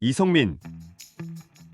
이성민.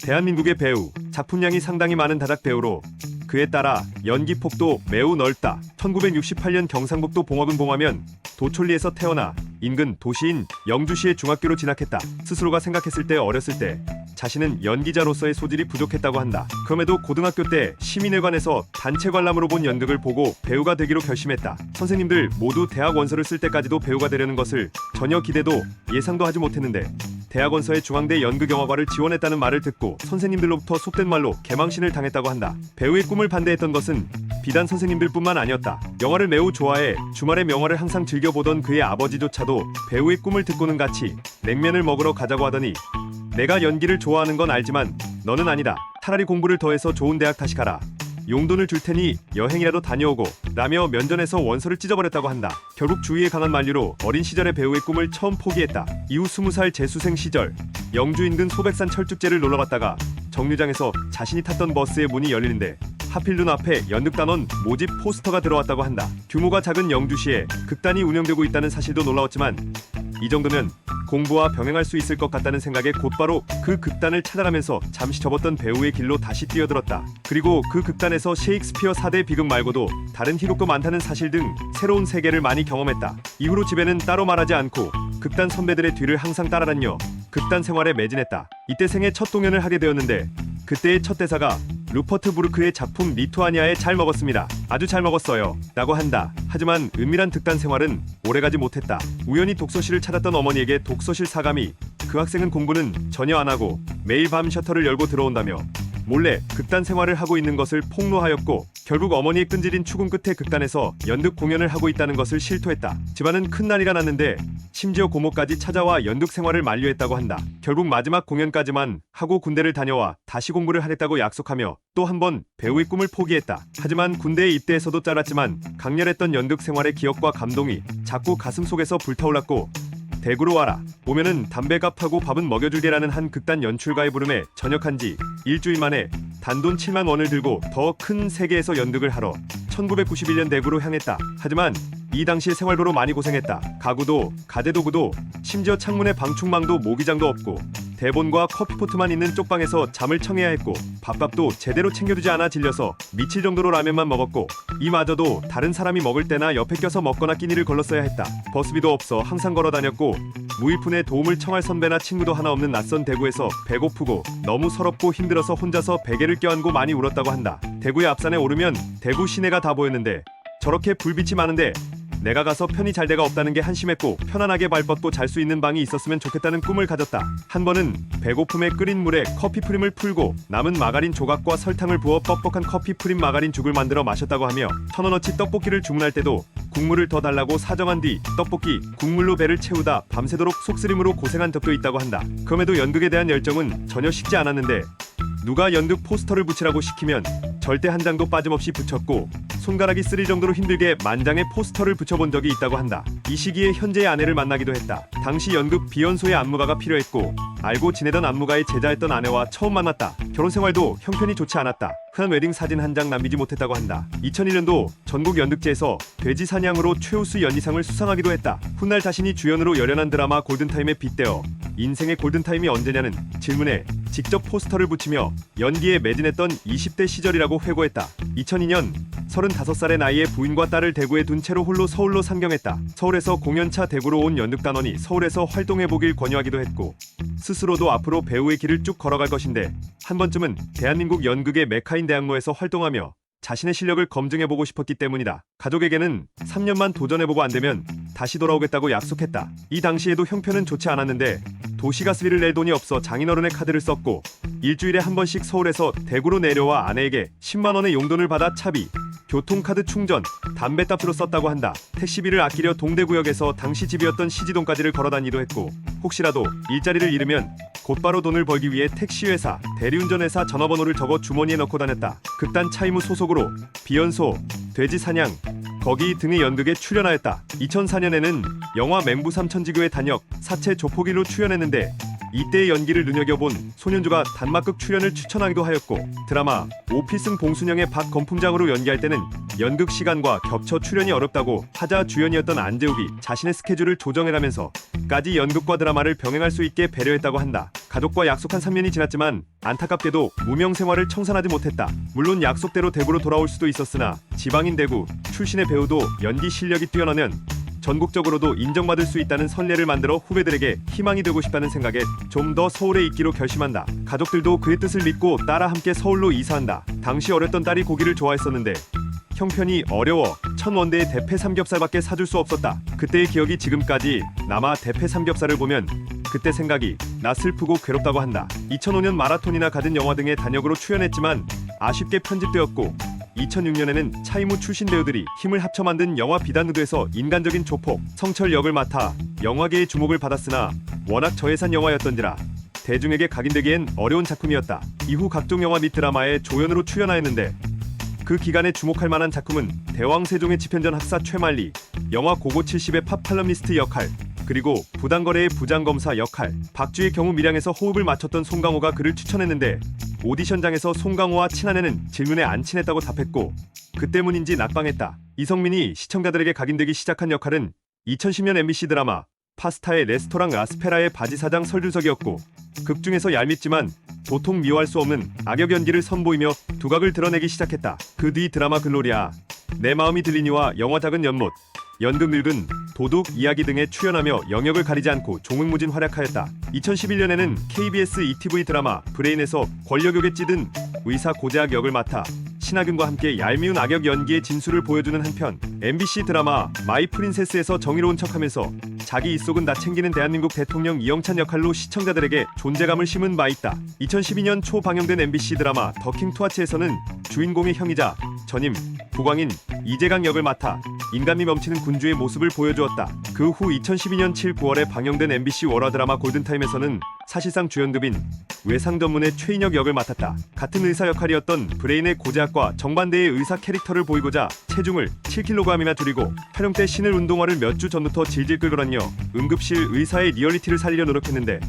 대한민국의 배우, 작품량이 상당히 많은 다작 배우로 그에 따라 연기 폭도 매우 넓다. 1968년 경상북도 봉화군 봉화면 도촌리에서 태어나 인근 도시인 영주시의 중학교로 진학했다. 스스로가 생각했을 때 어렸을 때 자신은 연기자로서의 소질이 부족했다고 한다. 그럼에도 고등학교 때 시민회관에서 단체 관람으로 본 연극을 보고 배우가 되기로 결심했다. 선생님들 모두 대학 원서를 쓸 때까지도 배우가 되려는 것을 전혀 기대도 예상도 하지 못했는데 대학 원서에 중앙대 연극영화과를 지원했다는 말을 듣고 선생님들로부터 속된 말로 개망신을 당했다고 한다. 배우의 꿈을 반대했던 것은 비단 선생님들뿐만 아니었다. 영화를 매우 좋아해 주말에 영화를 항상 즐겨보던 그의 아버지조차도 배우의 꿈을 듣고는 같이 냉면을 먹으러 가자고 하더니 내가 연기를 좋아하는 건 알지만 너는 아니다. 차라리 공부를 더해서 좋은 대학 다시 가라. 용돈을 줄 테니 여행이라도 다녀오고 라며 면전에서 원서를 찢어버렸다고 한다. 결국 주위의 강한 만류로 어린 시절의 배우의 꿈을 처음 포기했다. 이후 20살 재수생 시절 영주 인근 소백산 철쭉제를 놀러갔다가 정류장에서 자신이 탔던 버스의 문이 열리는데 하필 눈앞에 연극단원 모집 포스터가 들어왔다고 한다. 규모가 작은 영주시에 극단이 운영되고 있다는 사실도 놀라웠지만 이 정도면 공부와 병행할 수 있을 것 같다는 생각에 곧바로 그 극단을 찾아가면서 잠시 접었던 배우의 길로 다시 뛰어들었다. 그리고 그 극단에서 셰익스피어 4대 비극 말고도 다른 희곡도 많다는 사실 등 새로운 세계를 많이 경험했다. 이후로 집에는 따로 말하지 않고 극단 선배들의 뒤를 항상 따라다녀 극단 생활에 매진했다. 이때 생애 첫 공연을 하게 되었는데 그때의 첫 대사가 루퍼트 부르크의 작품 리투아니아에 잘 먹었습니다. 아주 잘 먹었어요. 라고 한다. 하지만 은밀한 극단 생활은 오래가지 못했다. 우연히 독서실을 찾았던 어머니에게 독서실 사감이 그 학생은 공부는 전혀 안 하고 매일 밤 셔터를 열고 들어온다며 몰래 극단 생활을 하고 있는 것을 폭로하였고 결국 어머니의 끈질긴 추궁 끝에 극단에서 연극 공연을 하고 있다는 것을 실토했다. 집안은 큰 난리가 났는데 심지어 고모까지 찾아와 연극 생활을 만류했다고 한다. 결국 마지막 공연까지만 하고 군대를 다녀와 다시 공부를 하겠다고 약속하며 또 한 번 배우의 꿈을 포기했다. 하지만 군대에 입대해서도 짧았지만 강렬했던 연극 생활의 기억과 감동이 자꾸 가슴 속에서 불타올랐고 대구로 와라. 오면은 담배값하고 밥은 먹여줄게라는 한 극단 연출가의 부름에 전역한 지 일주일 만에 단돈 7만 원을 들고 더 큰 세계에서 연극을 하러 1991년 대구로 향했다. 하지만 이 당시 생활고로 많이 고생했다. 가구도 가재도구도 심지어 창문에 방충망도 모기장도 없고 대본과 커피포트만 있는 쪽방에서 잠을 청해야 했고 밥값도 제대로 챙겨두지 않아 질려서 미칠 정도로 라면만 먹었고 이마저도 다른 사람이 먹을 때나 옆에 껴서 먹거나 끼니를 걸렀어야 했다. 버스비도 없어 항상 걸어 다녔고 무일푼에 도움을 청할 선배나 친구도 하나 없는 낯선 대구에서 배고프고 너무 서럽고 힘들어서 혼자서 베개를 껴안고 많이 울었다고 한다. 대구의 앞산에 오르면 대구 시내가 다 보였는데 저렇게 불빛이 많은데 내가 가서 편히 잘 데가 없다는 게 한심했고 편안하게 발 뻗고 잘 수 있는 방이 있었으면 좋겠다는 꿈을 가졌다. 한 번은 배고픔에 끓인 물에 커피 프림을 풀고 남은 마가린 조각과 설탕을 부어 뻑뻑한 커피 프림 마가린 죽을 만들어 마셨다고 하며 1,000원어치 떡볶이를 주문할 때도 국물을 더 달라고 사정한 뒤 떡볶이, 국물로 배를 채우다 밤새도록 속쓰림으로 고생한 적도 있다고 한다. 그럼에도 연극에 대한 열정은 전혀 식지 않았는데 누가 연극 포스터를 붙이라고 시키면 절대 한 장도 빠짐없이 붙였고 손가락이 쓰릴 정도로 힘들게 만장의 포스터를 붙여본 적이 있다고 한다. 이 시기에 현재의 아내를 만나기도 했다. 당시 연극 비연소의 안무가가 필요했고 알고 지내던 안무가의 제자였던 아내와 처음 만났다. 결혼 생활도 형편이 좋지 않았다. 흔한 웨딩 사진 한 장 남기지 못했다고 한다. 2001년도 전국 연극제에서 돼지 사냥으로 최우수 연기상을 수상하기도 했다. 훗날 자신이 주연으로 열연한 드라마 골든타임에 빗대어 인생의 골든타임이 언제냐는 질문에 직접 포스터를 붙이며 연기에 매진했던 20대 시절이라고 회고했다. 2002년 35살의 나이에 부인과 딸을 대구에 둔 채로 홀로 서울로 상경했다. 서울에서 공연차 대구로 온 연극단원이 서울에서 활동해보길 권유하기도 했고 스스로도 앞으로 배우의 길을 쭉 걸어갈 것인데 한 번쯤은 대한민국 연극의 메카인 대학로에서 활동하며 자신의 실력을 검증해보고 싶었기 때문이다. 가족에게는 3년만 도전해보고 안되면 다시 돌아오겠다고 약속했다. 이 당시에도 형편은 좋지 않았는데 도시가스비를 낼 돈이 없어 장인어른의 카드를 썼고 일주일에 한 번씩 서울에서 대구로 내려와 아내에게 10만 원의 용돈을 받아 차비, 교통카드 충전, 담배값으로 썼다고 한다. 택시비를 아끼려 동대구역에서 당시 집이었던 시지동까지를 걸어다니기도 했고 혹시라도 일자리를 잃으면 곧바로 돈을 벌기 위해 택시회사, 대리운전회사 전화번호를 적어 주머니에 넣고 다녔다. 극단 차이무 소속으로 비연소, 돼지사냥, 거기 등의 연극에 출연하였다. 2004년에는 영화 맹부 삼천지교의 단역, 사체 조폭일로 출연했는데 이때의 연기를 눈여겨본 손현주가 단막극 출연을 추천하기도 하였고, 드라마 오필승 봉순영의 박건풍장으로 연기할 때는 연극 시간과 겹쳐 출연이 어렵다고 하자 주연이었던 안재욱이 자신의 스케줄을 조정해가면서까지 연극과 드라마를 병행할 수 있게 배려했다고 한다. 가족과 약속한 3년이 지났지만 안타깝게도 무명 생활을 청산하지 못했다. 물론 약속대로 대구로 돌아올 수도 있었으나 지방인 대구 출신의 배우도 연기 실력이 뛰어나면 전국적으로도 인정받을 수 있다는 선례를 만들어 후배들에게 희망이 되고 싶다는 생각에 좀 더 서울에 있기로 결심한다. 가족들도 그의 뜻을 믿고 딸아 함께 서울로 이사한다. 당시 어렸던 딸이 고기를 좋아했었는데 형편이 어려워 천원대의 대패 삼겹살밖에 사줄 수 없었다. 그때의 기억이 지금까지 남아 대패 삼겹살을 보면 그때 생각이 나 슬프고 괴롭다고 한다. 2005년 마라톤이나 가든 영화 등의 단역으로 출연했지만 아쉽게 편집되었고 2006년에는 차이무 출신 배우들이 힘을 합쳐 만든 영화 비단누드에서 인간적인 조폭 성철 역을 맡아 영화계의 주목을 받았으나 워낙 저예산 영화였던지라 대중에게 각인되기엔 어려운 작품이었다. 이후 각종 영화 및 드라마에 조연으로 출연하였는데 그 기간에 주목할 만한 작품은 대왕세종의 집현전 학사 최만리, 영화 고고 70의 팝칼럼니스트 역할, 그리고 부당거래의 부장검사 역할. 박쥐의 경우 밀양에서 호흡을 맞췄던 송강호가 그를 추천했는데 오디션장에서 송강호와 친한 애는 질문에 안 친했다고 답했고 그 때문인지 낙방했다. 이성민이 시청자들에게 각인되기 시작한 역할은 2010년 MBC 드라마 파스타의 레스토랑 아스페라의 바지사장 설준석이었고 극중에서 얄밉지만 도통 미워할 수 없는 악역 연기를 선보이며 두각을 드러내기 시작했다. 그 뒤 드라마 글로리아, 내 마음이 들리니와 영화 작은 연못, 연극 늙은, 도둑 이야기 등에 출연하며 영역을 가리지 않고 종횡무진 활약하였다. 2011년에는 KBS ETV 드라마 브레인에서 권력욕에 찌든 의사 고재학 역을 맡아 신하균과 함께 얄미운 악역 연기의 진수를 보여주는 한편 MBC 드라마 마이 프린세스에서 정의로운 척하면서 자기 입속은 다 챙기는 대한민국 대통령 이영찬 역할로 시청자들에게 존재감을 심은 바 있다. 2012년 초 방영된 MBC 드라마 더킹 투아츠에서는 주인공의 형이자 전임 국왕인 이재강 역을 맡아 인간미 넘치는 군주의 모습을 보여주었다. 그 후 2012년 7, 9월에 방영된 MBC 월화 드라마 골든타임에서는 사실상 주연급인 외상 전문의 최인혁 역을 맡았다. 같은 의사 역할이었던 브레인의 고재학과 정반대의 의사 캐릭터를 보이고자 체중을 7kg이나 줄이고 촬영 때 신을 운동화를 몇 주 전부터 질질 끌거든요. 응급실 의사의 리얼리티를 살리려 노력했는데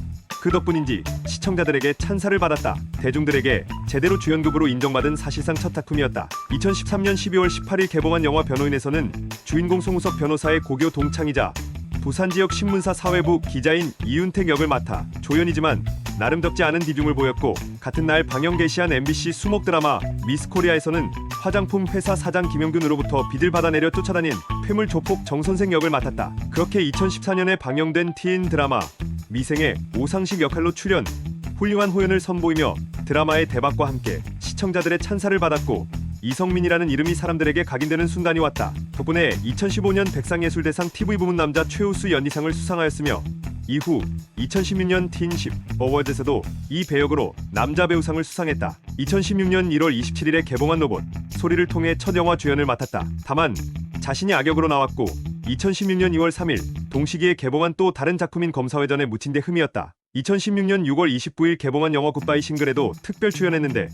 그 덕분인지 시청자들에게 찬사를 받았다. 대중들에게 제대로 주연급으로 인정받은 사실상 첫 작품이었다. 2013년 12월 18일 개봉한 영화 변호인에서는 주인공 송우석 변호사의 고교 동창이자 부산 지역 신문사 사회부 기자인 이윤택 역을 맡아 조연이지만 나름 덥지 않은 비중을 보였고 같은 날 방영 개시한 MBC 수목 드라마 미스코리아에서는 화장품 회사 사장 김영균으로부터 빚을 받아내려 쫓아다닌 폐물 조폭 정선생 역을 맡았다. 그렇게 2014년에 방영된 티인 드라마 미생의 오상식 역할로 출연, 훌륭한 호연을 선보이며 드라마의 대박과 함께 시청자들의 찬사를 받았고 이성민이라는 이름이 사람들에게 각인되는 순간이 왔다. 덕분에 2015년 백상예술대상 TV 부문 남자 최우수 연기상을 수상하였으며 이후 2016년 틴10 어워즈에서도 이 배역으로 남자 배우상을 수상했다. 2016년 1월 27일에 개봉한 로봇 소리를 통해 첫 영화 주연을 맡았다. 다만 자신이 악역으로 나왔고 2016년 2월 3일 동시기에 개봉한 또 다른 작품인 검사회전에 묻힌 데 흠이었다. 2016년 6월 29일 개봉한 영화 굿바이 싱글에도 특별 출연했는데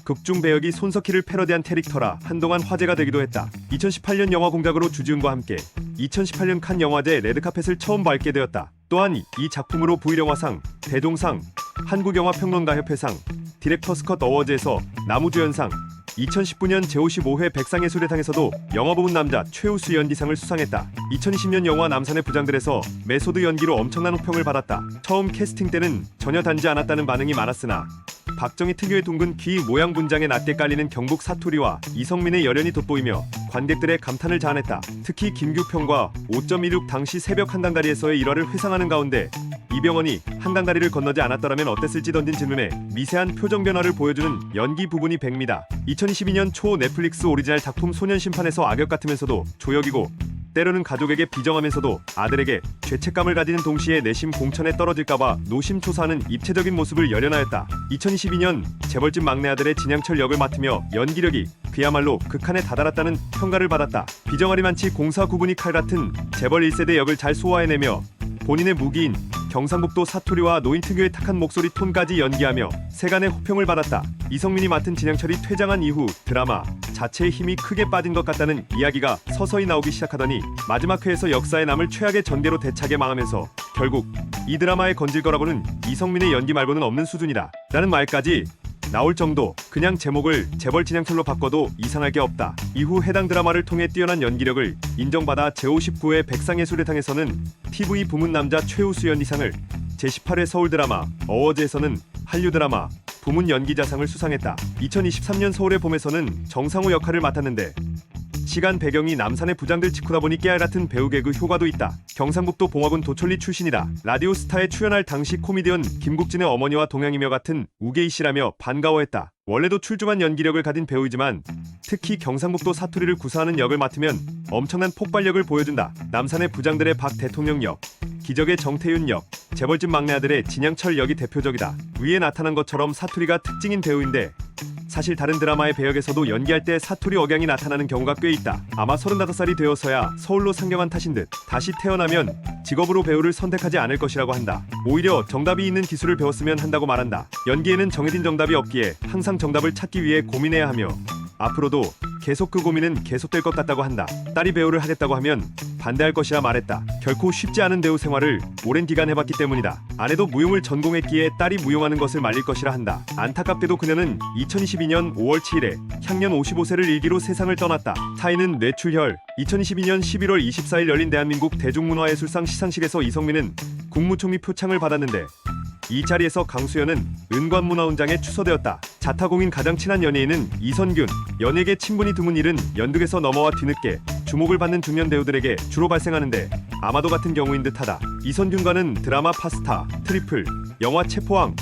극중 배역이 손석희를 패러디한 캐릭터라 한동안 화제가 되기도 했다. 2018년 영화 공작으로 주지훈과 함께 2018년 칸 영화제 레드카펫을 처음 밟게 되었다. 또한 이 작품으로 부일영화상, 대종상, 한국영화평론가협회상, 디렉터스 컷 어워즈에서 나무주연상, 2019년 제55회 백상예술대상에서도 영화부문 남자 최우수 연기상을 수상했다. 2020년 영화 남산의 부장들에서 메소드 연기로 엄청난 호평을 받았다. 처음 캐스팅 때는 전혀 닮지 않았다는 반응이 많았으나 박정희 특유의 둥근 귀 모양 분장에 낮게 깔리는 경북 사투리와 이성민의 열연이 돋보이며 관객들의 감탄을 자아냈다. 특히 김규평과 5.16 당시 새벽 한강다리에서의 일화를 회상하는 가운데 이병헌이 한강다리를 건너지 않았더라면 어땠을지 던진 질문에 미세한 표정 변화를 보여주는 연기 부분이 백미다. 2022년 초 넷플릭스 오리지널 작품 소년심판에서 악역 같으면서도 조역이고 때로는 가족에게 비정하면서도 아들에게 죄책감을 가지는 동시에 내심 공천에 떨어질까봐 노심초사하는 입체적인 모습을 열연하였다. 2022년 재벌집 막내 아들의 진양철 역을 맡으며 연기력이 그야말로 극한에 다다랐다는 평가를 받았다. 비정하리 많지 공사 구분이 칼 같은 재벌 1세대 역을 잘 소화해내며 본인의 무기인 경상북도 사투리와 노인 특유의 탁한 목소리 톤까지 연기하며 세간의 호평을 받았다. 이성민이 맡은 진양철이 퇴장한 이후 드라마 자체의 힘이 크게 빠진 것 같다는 이야기가 서서히 나오기 시작하더니 마지막 회에서 역사에 남을 최악의 전개로 대차게 망하면서 결국 이 드라마에 건질 거라고는 이성민의 연기 말고는 없는 수준이다 라는 말까지 나올 정도. 그냥 제목을 재벌 진양철로 바꿔도 이상할 게 없다. 이후 해당 드라마를 통해 뛰어난 연기력을 인정받아 제59회 백상예술대상에서는 TV 부문 남자 최우수연기상을, 제18회 서울 드라마 어워즈에서는 한류 드라마 부문 연기자상을 수상했다. 2023년 서울의 봄에서는 정상우 역할을 맡았는데 시간 배경이 남산의 부장들 직후다 보니 깨알 같은 배우 개그 효과도 있다. 경상북도 봉화군 도촌리 출신이다. 라디오스타에 출연할 당시 코미디언 김국진의 어머니와 동양이며 같은 우계이 씨라며 반가워했다. 원래도 출중한 연기력을 가진 배우이지만 특히 경상북도 사투리를 구사하는 역을 맡으면 엄청난 폭발력을 보여준다. 남산의 부장들의 박 대통령 역, 기적의 정태윤 역, 재벌집 막내 아들의 진양철 역이 대표적이다. 위에 나타난 것처럼 사투리가 특징인 배우인데 사실 다른 드라마의 배역에서도 연기할 때 사투리 억양이 나타나는 경우가 꽤 있다. 아마 35살이 되어서야 서울로 상경한 탓인 듯 다시 태어나면 직업으로 배우를 선택하지 않을 것이라고 한다. 오히려 정답이 있는 기술을 배웠으면 한다고 말한다. 연기에는 정해진 정답이 없기에 항상 정답을 찾기 위해 고민해야 하며 앞으로도 계속 그 고민은 계속될 것 같다고 한다. 딸이 배우를 하겠다고 하면 반대할 것이라 말했다. 결코 쉽지 않은 배우 생활을 오랜 기간 해봤기 때문이다. 아내도 무용을 전공했기에 딸이 무용하는 것을 말릴 것이라 한다. 안타깝게도 그녀는 2022년 5월 7일에 향년 55세를 일기로 세상을 떠났다. 타인은 뇌출혈. 2022년 11월 24일 열린 대한민국 대중문화예술상 시상식에서 이성민은 국무총리 표창을 받았는데 이 자리에서 강수연은 은관문화원장에 추서되었다. 자타공인 가장 친한 연예인은 이선균. 연예계 친분이 드문 일은 연극에서 넘어와 뒤늦게 주목을 받는 중년 배우들에게 주로 발생하는데 아마도 같은 경우인 듯하다. 이선균과는 드라마 파스타, 트리플, 영화 체포왕,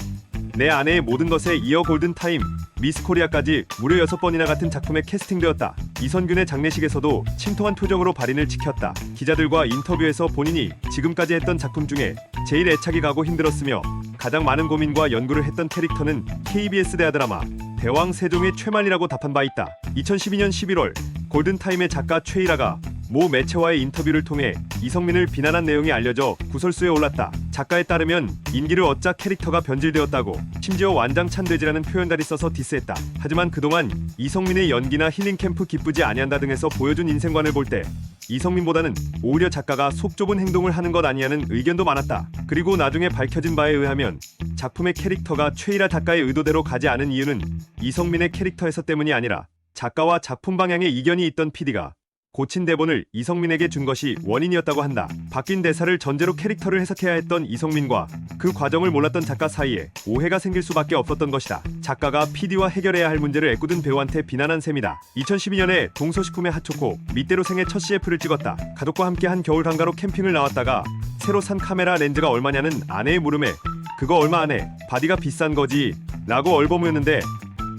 내 아내의 모든 것에 이어 골든타임, 미스코리아까지 무려 6번이나 같은 작품에 캐스팅되었다. 이선균의 장례식에서도 침통한 표정으로 발인을 지켰다. 기자들과 인터뷰에서 본인이 지금까지 했던 작품 중에 제일 애착이 가고 힘들었으며 가장 많은 고민과 연구를 했던 캐릭터는 KBS 대하 드라마 대왕 세종의 최만이라고 답한 바 있다. 2012년 11월 골든타임의 작가 최일아가 모 매체와의 인터뷰를 통해 이성민을 비난한 내용이 알려져 구설수에 올랐다. 작가에 따르면 인기를 얻자 캐릭터가 변질되었다고, 심지어 완장찬돼지라는 표현까지 써서 디스했다. 하지만 그동안 이성민의 연기나 힐링캠프 기쁘지 아니한다 등에서 보여준 인생관을 볼 때 이성민보다는 오히려 작가가 속 좁은 행동을 하는 것 아니냐는 의견도 많았다. 그리고 나중에 밝혀진 바에 의하면 작품의 캐릭터가 최일아 작가의 의도대로 가지 않은 이유는 이성민의 캐릭터에서 때문이 아니라 작가와 작품 방향에 이견이 있던 PD가 고친 대본을 이성민에게 준 것이 원인이었다고 한다. 바뀐 대사를 전제로 캐릭터를 해석해야 했던 이성민과 그 과정을 몰랐던 작가 사이에 오해가 생길 수밖에 없었던 것이다. 작가가 PD와 해결해야 할 문제를 애꿎은 배우한테 비난한 셈이다. 2012년에 동서식품의 핫초코 밑대로 생애 첫 CF를 찍었다. 가족과 함께한 겨울 한가로 캠핑을 나왔다가 새로 산 카메라 렌즈가 얼마냐는 아내의 물음에 그거 얼마 안 해, 바디가 비싼 거지 라고 얼버무렸는데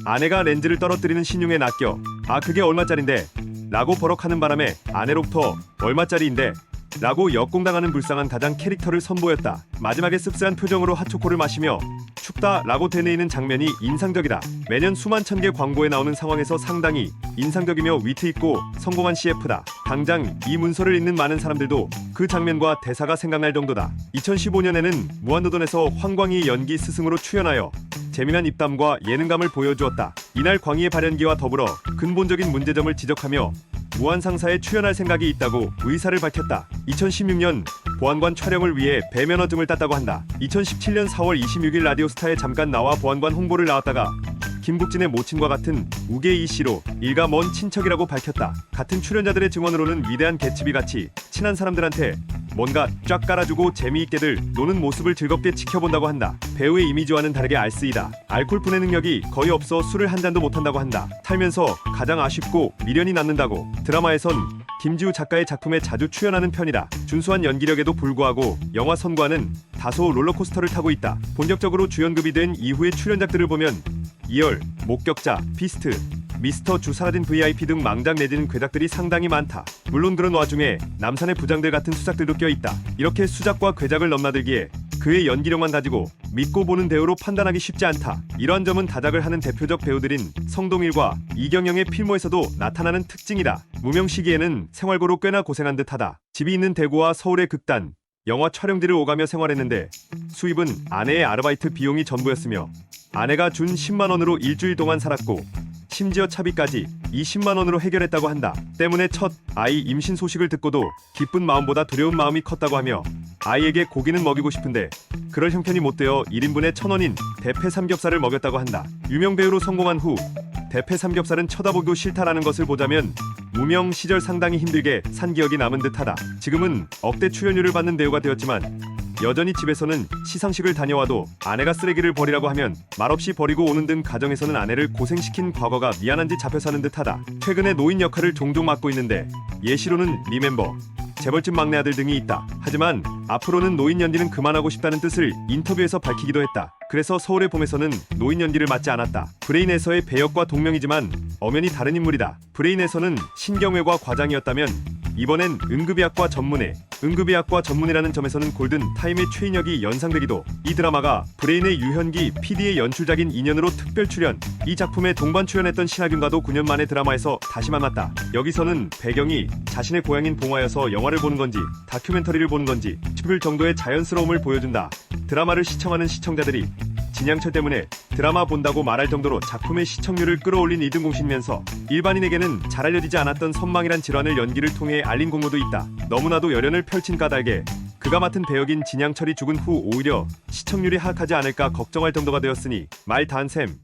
아내가 렌즈를 떨어뜨리는 신용에 낚여 아 그게 얼마짜린데? 라고 버럭하는 바람에 아내로부터 얼마짜리인데? 라고 역공당하는 불쌍한 가장 캐릭터를 선보였다. 마지막에 씁쓸한 표정으로 핫초코를 마시며 춥다 라고 되뇌이는 장면이 인상적이다. 매년 수만 천 개 광고에 나오는 상황에서 상당히 인상적이며 위트있고 성공한 CF다. 당장 이 문서를 읽는 많은 사람들도 그 장면과 대사가 생각날 정도다. 2015년에는 무한도전에서 황광희 연기 스승으로 출연하여 재미난 입담과 예능감을 보여주었다. 이날 광희의 발연기와 더불어 근본적인 문제점을 지적하며 무한상사에 출연할 생각이 있다고 의사를 밝혔다. 2016년 보안관 촬영을 위해 배면허증을 땄다고 한다. 2017년 4월 26일 라디오스타에 잠깐 나와 보안관 홍보를 나왔다가 김국진의 모친과 같은 우계이 씨로 일가 먼 친척이라고 밝혔다. 같은 출연자들의 증언으로는 위대한 개츠비 같이 친한 사람들한테 뭔가 쫙 깔아주고 재미있게들 노는 모습을 즐겁게 지켜본다고 한다. 배우의 이미지와는 다르게 알쓰이다. 알코올 분해 능력이 거의 없어 술을 한 잔도 못한다고 한다. 살면서 가장 아쉽고 미련이 남는다고. 드라마에선 김지우 작가의 작품에 자주 출연하는 편이다. 준수한 연기력에도 불구하고 영화 선과는 다소 롤러코스터를 타고 있다. 본격적으로 주연급이 된 이후의 출연작들을 보면 이열, 목격자, 피스트, 미스터 주 사라진 VIP 등 망작 내지는 괴작들이 상당히 많다. 물론 그런 와중에 남산의 부장들 같은 수작들도 껴있다. 이렇게 수작과 괴작을 넘나들기에 그의 연기력만 가지고 믿고 보는 배우로 판단하기 쉽지 않다. 이러한 점은 다작을 하는 대표적 배우들인 성동일과 이경영의 필모에서도 나타나는 특징이다. 무명 시기에는 생활고로 꽤나 고생한 듯하다. 집이 있는 대구와 서울의 극단, 영화 촬영지를 오가며 생활했는데 수입은 아내의 아르바이트 비용이 전부였으며 아내가 준 10만 원으로 일주일 동안 살았고 심지어 차비까지 이 10만 원으로 해결했다고 한다. 때문에 첫 아이 임신 소식을 듣고도 기쁜 마음보다 두려운 마음이 컸다고 하며 아이에게 고기는 먹이고 싶은데 그럴 형편이 못 되어 1인분에 1,000원인 대패 삼겹살을 먹였다고 한다. 유명 배우로 성공한 후 대패 삼겹살은 쳐다보기도 싫다라는 것을 보자면 무명 시절 상당히 힘들게 산 기억이 남은 듯하다. 지금은 억대 출연료를 받는 배우가 되었지만 여전히 집에서는 시상식을 다녀와도 아내가 쓰레기를 버리라고 하면 말없이 버리고 오는 등 가정에서는 아내를 고생시킨 과거가 미안한지 잡혀 사는 듯하다. 최근에 노인 역할을 종종 맡고 있는데 예시로는 리멤버, 재벌집 막내 아들 등이 있다. 하지만 앞으로는 노인 연기는 그만하고 싶다는 뜻을 인터뷰에서 밝히기도 했다. 그래서 서울의 봄에서는 노인 연기를 맡지 않았다. 브레인에서의 배역과 동명이지만 엄연히 다른 인물이다. 브레인에서는 신경외과 과장이었다면 이번엔 응급의학과 전문의, 응급의학과 전문의라는 점에서는 골든 타임의 최인혁이 연상되기도. 이 드라마가 브레인의 유현기 PD의 연출작인 인연으로 특별 출연. 이 작품에 동반 출연했던 신하균과도 9년 만에 드라마에서 다시 만났다. 여기서는 배경이 자신의 고향인 봉화여서 영화를 보는 건지 다큐멘터리를 보는 건지 싶을 정도의 자연스러움을 보여준다. 드라마를 시청하는 시청자들이 진양철 때문에 드라마 본다고 말할 정도로 작품의 시청률을 끌어올린 2등 공신이면서 일반인에게는 잘 알려지지 않았던 선망이란 질환을 연기를 통해 알린 공로도 있다. 너무나도 열연을 펼친 까닭에 그가 맡은 배역인 진양철이 죽은 후 오히려 시청률이 하락하지 않을까 걱정할 정도가 되었으니 말 다한 셈.